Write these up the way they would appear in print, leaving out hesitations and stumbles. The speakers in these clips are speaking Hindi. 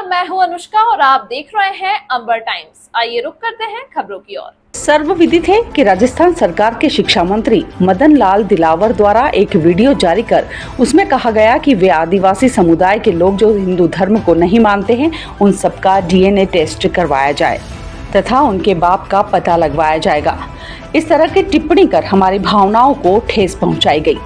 नमस्कार, मैं हूं अनुष्का और आप देख रहे हैं अंबर टाइम्स। आइए रुक करते हैं खबरों की ओर। सर्वविदित है कि राजस्थान सरकार के शिक्षा मंत्री मदन लाल दिलावर द्वारा एक वीडियो जारी कर उसमें कहा गया कि वे आदिवासी समुदाय के लोग जो हिंदू धर्म को नहीं मानते हैं उन सबका DNA टेस्ट करवाया जाए तथा उनके बाप का पता लगवाया जाएगा। इस तरह की टिप्पणी कर हमारी भावनाओं को ठेस पहुंचाई गई।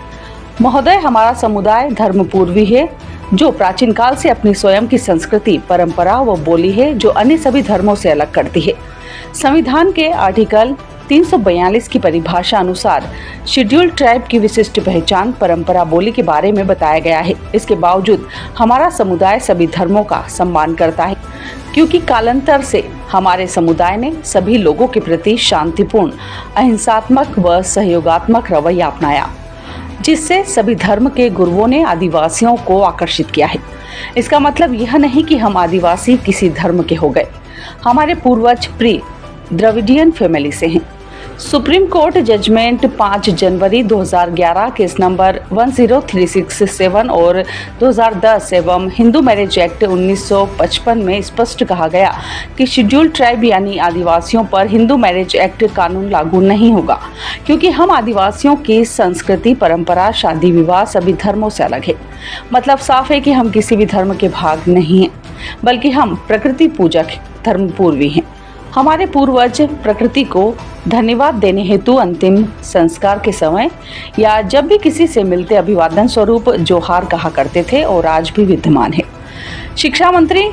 महोदय, हमारा समुदाय धर्मपूर्वी है जो प्राचीन काल से अपनी स्वयं की संस्कृति, परंपरा व बोली है जो अन्य सभी धर्मों से अलग करती है। संविधान के आर्टिकल 342 की परिभाषा अनुसार शेड्यूल्ड ट्राइब की विशिष्ट पहचान, परंपरा, बोली के बारे में बताया गया है। इसके बावजूद हमारा समुदाय सभी धर्मों का सम्मान करता है क्योंकि कालांतर से हमारे समुदाय ने सभी लोगों के प्रति शांतिपूर्ण, अहिंसात्मक व सहयोगात्मक रवैया अपनाया, जिससे सभी धर्म के गुरुओं ने आदिवासियों को आकर्षित किया है। इसका मतलब यह नहीं कि हम आदिवासी किसी धर्म के हो गए। हमारे पूर्वज प्री द्रविडियन फैमिली से हैं। सुप्रीम कोर्ट जजमेंट 5 जनवरी 2011 केस नंबर 10367 और 2010 एवं हिंदू मैरिज एक्ट 1955 में स्पष्ट कहा गया कि शेड्यूल्ड ट्राइब यानी आदिवासियों पर हिंदू मैरिज एक्ट कानून लागू नहीं होगा क्योंकि हम आदिवासियों की संस्कृति, परंपरा, शादी विवाह सभी धर्मों से अलग है। मतलब साफ है कि हम किसी भी धर्म के भाग नहीं हैं, बल्कि हम प्रकृति पूजक धर्मपूर्वी हैं। हमारे पूर्वज प्रकृति को धन्यवाद देने हेतु अंतिम संस्कार के समय या जब भी किसी से मिलते अभिवादन स्वरूप जोहार कहा करते थे और आज भी विद्यमान है। शिक्षा मंत्री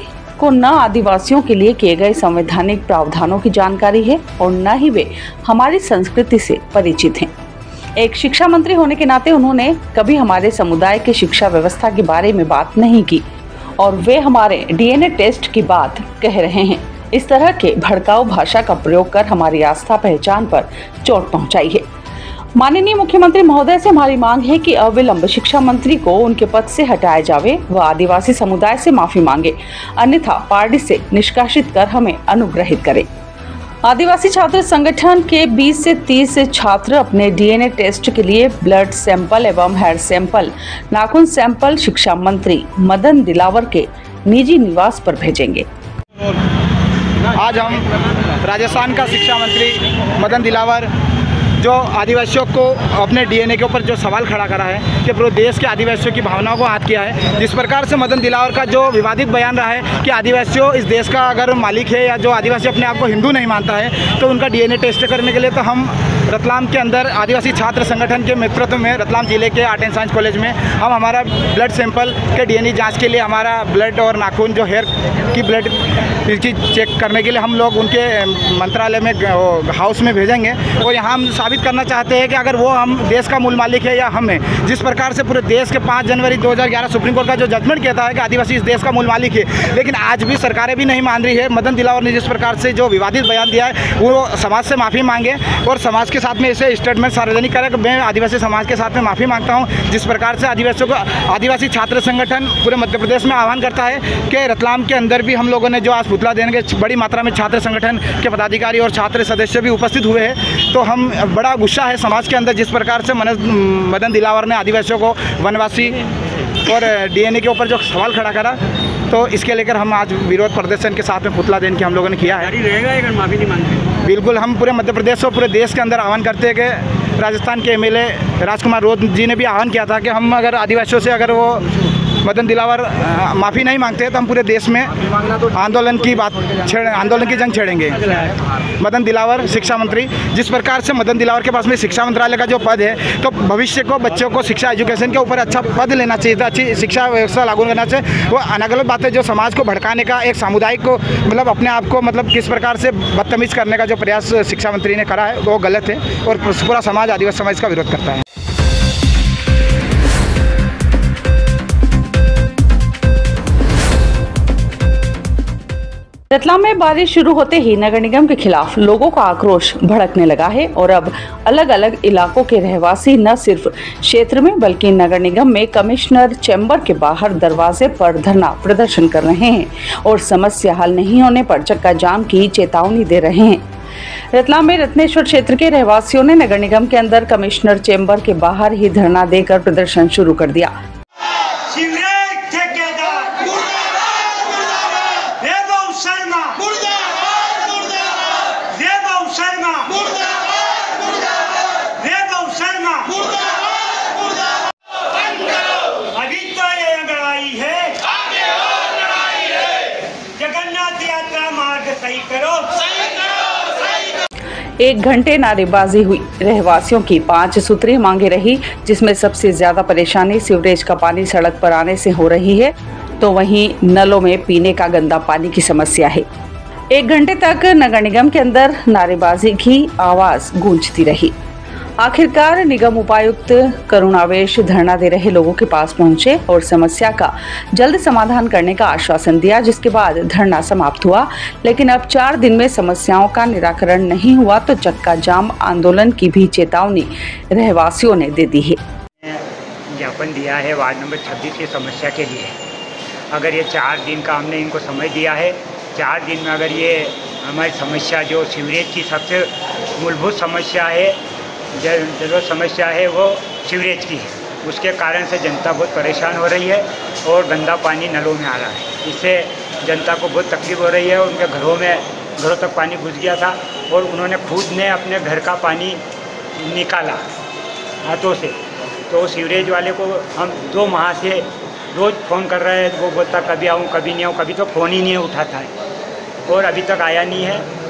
को न आदिवासियों के लिए किए गए संवैधानिक प्रावधानों की जानकारी है और न ही वे हमारी संस्कृति से परिचित हैं। एक शिक्षा मंत्री होने के नाते उन्होंने कभी हमारे समुदाय की शिक्षा व्यवस्था के बारे में बात नहीं की और वे हमारे DNA टेस्ट की बात कह रहे हैं। इस तरह के भड़काऊ भाषा का प्रयोग कर हमारी आस्था, पहचान पर चोट पहुंचाई है। माननीय मुख्यमंत्री महोदय से हमारी मांग है कि अविलंब शिक्षा मंत्री को उनके पद से हटाया जावे व आदिवासी समुदाय से माफी मांगे, अन्यथा पार्टी से निष्कासित कर हमें अनुग्रहित करें। आदिवासी छात्र संगठन के 20 से 30 छात्र अपने DNA टेस्ट के लिए ब्लड सैंपल एवं हेयर सैंपल, नाखून सैंपल शिक्षा मंत्री मदन दिलावर के निजी निवास पर भेजेंगे। आज हम राजस्थान का शिक्षा मंत्री मदन दिलावर जो आदिवासियों को अपने DNA के ऊपर जो सवाल खड़ा करा है कि पूरे देश के आदिवासियों की भावनाओं को हाथ किया है। जिस प्रकार से मदन दिलावर का जो विवादित बयान रहा है कि आदिवासियों इस देश का अगर मालिक है या जो आदिवासी अपने आप को हिंदू नहीं मानता है तो उनका DNA टेस्ट करने के लिए तो हम रतलाम के अंदर आदिवासी छात्र संगठन के नेतृत्व में रतलाम जिले के आर्ट एंड साइंस कॉलेज में हम हमारा ब्लड सैंपल के DNA जाँच के लिए हमारा ब्लड और नाखून जो हेयर की ब्लड इसकी चेक करने के लिए हम लोग उनके मंत्रालय में हाउस में भेजेंगे और यहाँ हम साबित करना चाहते हैं कि अगर वो हम देश का मूल मालिक है या हम हैं। जिस प्रकार से पूरे देश के 5 जनवरी 2011 सुप्रीम कोर्ट का जो जजमेंट कहता है कि आदिवासी इस देश का मूल मालिक है, लेकिन आज भी सरकारें भी नहीं मान रही है। मदन दिलावर ने जिस प्रकार से जो विवादित बयान दिया है वो समाज से माफ़ी मांगे और समाज के साथ में इसे स्टेटमेंट सार्वजनिक करें कि मैं आदिवासी समाज के साथ में माफ़ी मांगता हूँ। जिस प्रकार से आदिवासियों को आदिवासी छात्र संगठन पूरे मध्य प्रदेश में आह्वान करता है कि रतलाम के अंदर भी हम लोगों ने जो आज पुतला देने के बड़ी मात्रा में छात्र संगठन के पदाधिकारी और छात्र सदस्य भी उपस्थित हुए हैं, तो हम बड़ा गुस्सा है समाज के अंदर जिस प्रकार से मदन दिलावर ने आदिवासियों को वनवासी और DNA के ऊपर जो सवाल खड़ा करा, तो इसके लेकर हम आज विरोध प्रदर्शन के साथ में पुतला देने की हम लोगों ने किया है। रहेगा अगर माफ़ी नहीं मांगते? बिल्कुल, हम पूरे मध्य प्रदेश और पूरे देश के अंदर आह्वान करते हैं कि राजस्थान के MLA राजकुमार रोध जी ने भी आह्वान किया था कि हम अगर आदिवासियों से अगर वो मदन दिलावर माफ़ी नहीं मांगते तो हम पूरे देश में आंदोलन की जंग छेड़ेंगे। मदन दिलावर शिक्षा मंत्री, जिस प्रकार से मदन दिलावर के पास में शिक्षा मंत्रालय का जो पद है, तो भविष्य को बच्चों को शिक्षा एजुकेशन के ऊपर अच्छा पद लेना चाहिए था, अच्छी शिक्षा व्यवस्था लागू करना चाहिए। वो अलग बातें जो समाज को भड़काने का, एक सामुदायिक को मतलब अपने आप को मतलब किस प्रकार से बदतमीज़ करने का जो प्रयास शिक्षा मंत्री ने करा है वो गलत है और पूरा समाज आदिवासी समाज का विरोध करता है। रतलाम में बारिश शुरू होते ही नगर निगम के खिलाफ लोगों का आक्रोश भड़कने लगा है और अब अलग अलग इलाकों के रहवासी न सिर्फ क्षेत्र में बल्कि नगर निगम में कमिश्नर चैम्बर के बाहर दरवाजे पर धरना प्रदर्शन कर रहे हैं और समस्या हल नहीं होने पर चक्का जाम की चेतावनी दे रहे हैं। रतलाम में रत्नेश्वर क्षेत्र के रहवासियों ने नगर निगम के अंदर कमिश्नर चैम्बर के बाहर ही धरना देकर प्रदर्शन शुरू कर दिया। 1 घंटे नारेबाजी हुई। रहवासियों की 5 सूत्री मांगे रही, जिसमें सबसे ज्यादा परेशानी सीवरेज का पानी सड़क पर आने से हो रही है, तो वहीं नलों में पीने का गंदा पानी की समस्या है। 1 घंटे तक नगर निगम के अंदर नारेबाजी की आवाज गूंजती रही। आखिरकार निगम उपायुक्त करुणावेश धरना दे रहे लोगों के पास पहुंचे और समस्या का जल्द समाधान करने का आश्वासन दिया, जिसके बाद धरना समाप्त हुआ। लेकिन अब 4 दिन में समस्याओं का निराकरण नहीं हुआ तो चक्का जाम आंदोलन की भी चेतावनी रहवासियों ने दे दी है। ज्ञापन दिया है वार्ड नंबर 26 की समस्या के लिए। अगर ये 4 दिन का हमने इनको समय दिया है, 4 दिन में अगर ये हमारी समस्या जो सीवरेज की सबसे मूलभूत समस्या है, जो समस्या है वो सीवरेज की है, उसके कारण से जनता बहुत परेशान हो रही है और गंदा पानी नलों में आ रहा है। इससे जनता को बहुत तकलीफ हो रही है। उनके घरों तक पानी घुस गया था और उन्होंने खुद ने अपने घर का पानी निकाला हाथों से। तो सीवरेज वाले को हम 2 माह से रोज़ फ़ोन कर रहे हैं, वो बोलता कभी आऊँ कभी नहीं आऊँ, कभी तो फ़ोन ही नहीं उठाता है और अभी तक आया नहीं है।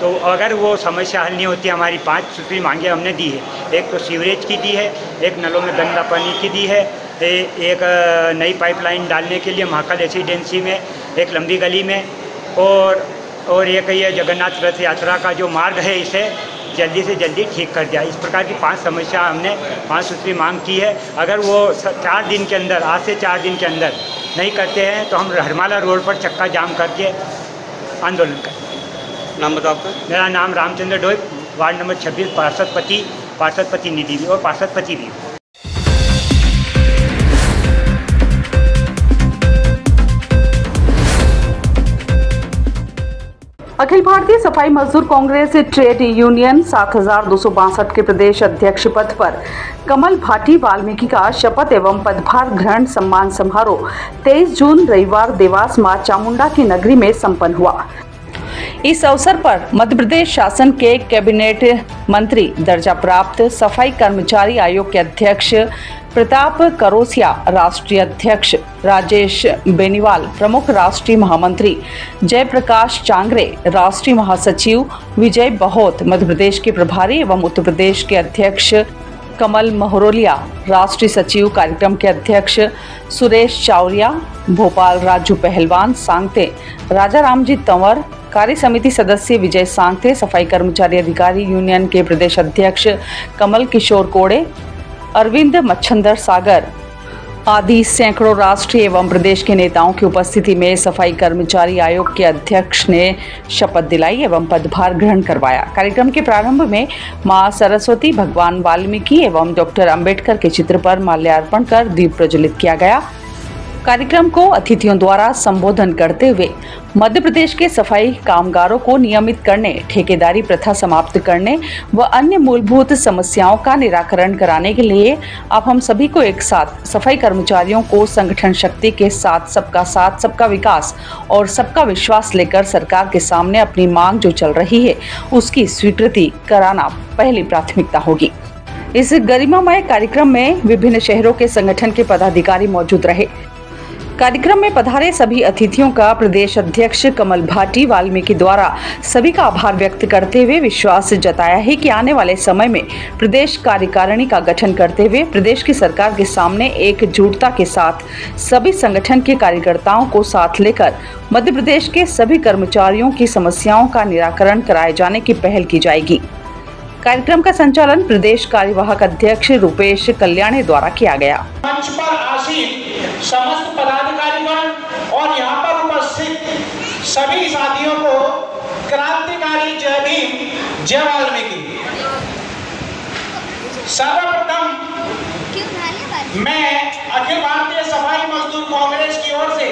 तो अगर वो समस्या हल नहीं होती, हमारी 5 सूत्री मांगे हमने दी है। एक तो सीवरेज की दी है, एक नलों में गंदा पानी की दी है, एक नई पाइपलाइन डालने के लिए महाकाल रेसिडेंसी में एक लंबी गली में, और एक ये जगन्नाथ रथ यात्रा का जो मार्ग है इसे जल्दी से जल्दी ठीक कर दिया। इस प्रकार की 5 समस्या हमने 5 सूत्री मांग की है। अगर वो 4 दिन के अंदर, आज से 4 दिन के अंदर नहीं करते हैं तो हम हरमाला रोड पर चक्का जाम करके आंदोलन करें। नाम बताओ आपका? मेरा नाम रामचंद्र डोई, वार्ड नंबर 26, पार्षद प्रतिनिधि भी और पार्षद पति भी। अखिल भारतीय सफाई मजदूर कांग्रेस ट्रेड यूनियन 7262 के प्रदेश अध्यक्ष पद पर कमल भाटी वाल्मीकि का शपथ एवं पदभार ग्रहण सम्मान समारोह 23 जून रविवार देवास मां चामुंडा की नगरी में संपन्न हुआ। इस अवसर पर मध्य प्रदेश शासन के कैबिनेट मंत्री दर्जा प्राप्त सफाई कर्मचारी आयोग के अध्यक्ष प्रताप करोसिया, राष्ट्रीय अध्यक्ष राजेश बेनीवाल, प्रमुख राष्ट्रीय महामंत्री जयप्रकाश चांगरे, राष्ट्रीय महासचिव विजय बहोत, मध्य प्रदेश के प्रभारी एवं उत्तर प्रदेश के अध्यक्ष कमल महरोलिया, राष्ट्रीय सचिव कार्यक्रम के अध्यक्ष सुरेश चावरिया, भोपाल राजू पहलवान सांगते, राजा रामजी तंवर, कार्य समिति सदस्य विजय सांगते, सफाई कर्मचारी अधिकारी यूनियन के प्रदेश अध्यक्ष कमल किशोर कोड़े, अरविंद मच्छंदर सागर आदि सैकड़ों राष्ट्रीय एवं प्रदेश के नेताओं की उपस्थिति में सफाई कर्मचारी आयोग के अध्यक्ष ने शपथ दिलाई एवं पदभार ग्रहण करवाया। कार्यक्रम के प्रारंभ में मां सरस्वती, भगवान वाल्मीकि एवं डॉक्टर अंबेडकर के चित्र पर माल्यार्पण कर दीप प्रज्वलित किया गया। कार्यक्रम को अतिथियों द्वारा संबोधन करते हुए मध्य प्रदेश के सफाई कामगारों को नियमित करने, ठेकेदारी प्रथा समाप्त करने व अन्य मूलभूत समस्याओं का निराकरण कराने के लिए अब हम सभी को एक साथ सफाई कर्मचारियों को संगठन शक्ति के साथ सबका विकास और सबका विश्वास लेकर सरकार के सामने अपनी मांग जो चल रही है उसकी स्वीकृति कराना पहली प्राथमिकता होगी। इस गरिमामय कार्यक्रम में विभिन्न शहरों के संगठन के पदाधिकारी मौजूद रहे। कार्यक्रम में पधारे सभी अतिथियों का प्रदेश अध्यक्ष कमल भाटी वाल्मीकि द्वारा सभी का आभार व्यक्त करते हुए विश्वास जताया है कि आने वाले समय में प्रदेश कार्यकारिणी का गठन करते हुए प्रदेश की सरकार के सामने एकजुटता के साथ सभी संगठन के कार्यकर्ताओं को साथ लेकर मध्य प्रदेश के सभी कर्मचारियों की समस्याओं का निराकरण कराए जाने की पहल की जाएगी। कार्यक्रम का संचालन प्रदेश कार्यवाहक अध्यक्ष रूपेश कल्याणी द्वारा किया गया। मंच पर आसीन समस्त पदाधिकारीगण और यहाँ पर उपस्थित सभी साथियों को क्रांतिकारी जय भीम, जय वाल्मीकि। सर्वप्रथम मैं अखिल भारतीय सफाई मजदूर कांग्रेस की ओर से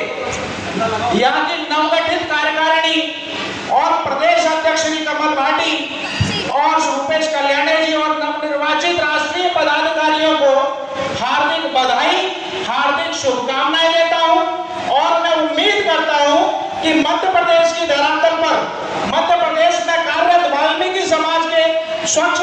यहाँ की नवगठित कार्यकारिणी और प्रदेश अध्यक्ष श्री कमल भाटी और रूपेश कल्याणी जी और नवनिर्वाचित राष्ट्रीय पदाधिकारियों को हार्दिक बधाई, हार्दिक शुभकामनाएं देता हूं और मैं उम्मीद करता हूं कि मध्य प्रदेश की धरातल पर, मध्य प्रदेश में कार्यरत वाल्मीकि समाज के स्वच्छ